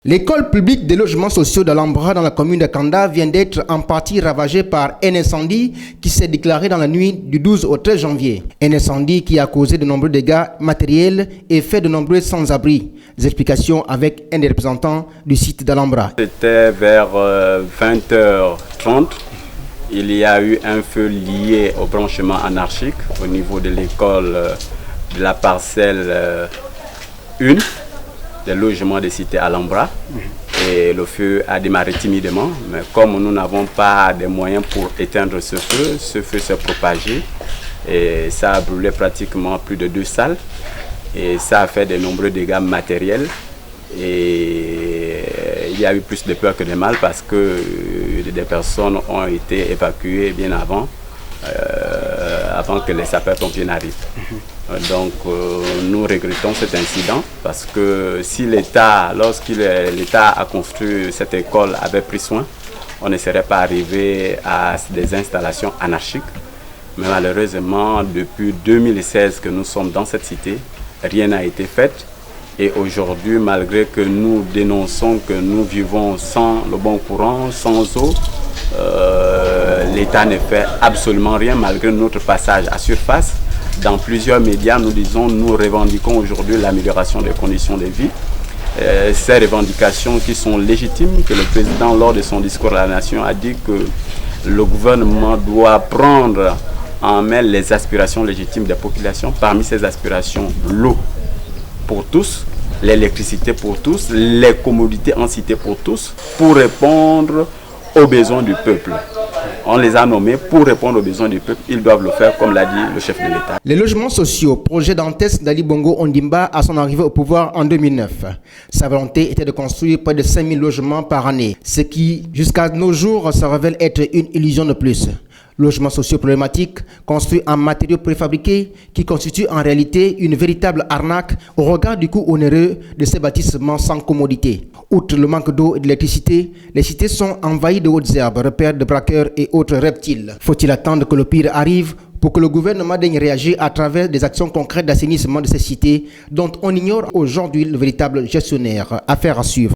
L'école publique des logements sociaux d'Alhambra dans la commune de Kanda vient d'être en partie ravagée par un incendie qui s'est déclaré dans la nuit du 12 au 13 janvier. Un incendie qui a causé de nombreux dégâts matériels et fait de nombreux sans-abri. Des explications avec un des représentants du site d'Alhambra. C'était vers 20h30. Il y a eu un feu lié au branchement anarchique au niveau de l'école de la parcelle 1. Des logements des cités Alhambra et le feu a démarré timidement, mais comme nous n'avons pas de moyens pour éteindre ce feu s'est propagé et ça a brûlé pratiquement plus de 2 salles et ça a fait de nombreux dégâts matériels et il y a eu plus de peur que de mal parce que des personnes ont été évacuées bien avant que les sapeurs-pompiers n'arrivent. Donc nous regrettons cet incident parce que si l'État, l'État a construit cette école, avait pris soin, on ne serait pas arrivé à des installations anarchiques. Mais malheureusement, depuis 2016 que nous sommes dans cette cité, rien n'a été fait. Et aujourd'hui, malgré que nous dénonçons que nous vivons sans le bon courant, sans eau, l'État ne fait absolument rien malgré notre passage à surface. Dans plusieurs médias, nous revendiquons aujourd'hui l'amélioration des conditions de vie. Ces revendications qui sont légitimes, que le président, lors de son discours à la nation, a dit que le gouvernement doit prendre en main les aspirations légitimes des populations. Parmi ces aspirations, l'eau pour tous, l'électricité pour tous, les commodités en cité pour tous, pour répondre aux besoins du peuple. On les a nommés pour répondre aux besoins du peuple. Ils doivent le faire, comme l'a dit le chef de l'État. Les logements sociaux, projet dantesque d'Ali Bongo Ondimba à son arrivée au pouvoir en 2009. Sa volonté était de construire près de 5000 logements par année, ce qui, jusqu'à nos jours, se révèle être une illusion de plus. Logements sociaux problématiques, construits en matériaux préfabriqués, qui constituent en réalité une véritable arnaque au regard du coût onéreux de ces bâtissements sans commodité. Outre le manque d'eau et d'électricité, les cités sont envahies de hautes herbes, repères de braqueurs et autres reptiles. Faut-il attendre que le pire arrive pour que le gouvernement daigne réagir à travers des actions concrètes d'assainissement de ces cités dont on ignore aujourd'hui le véritable gestionnaire? Affaire à suivre.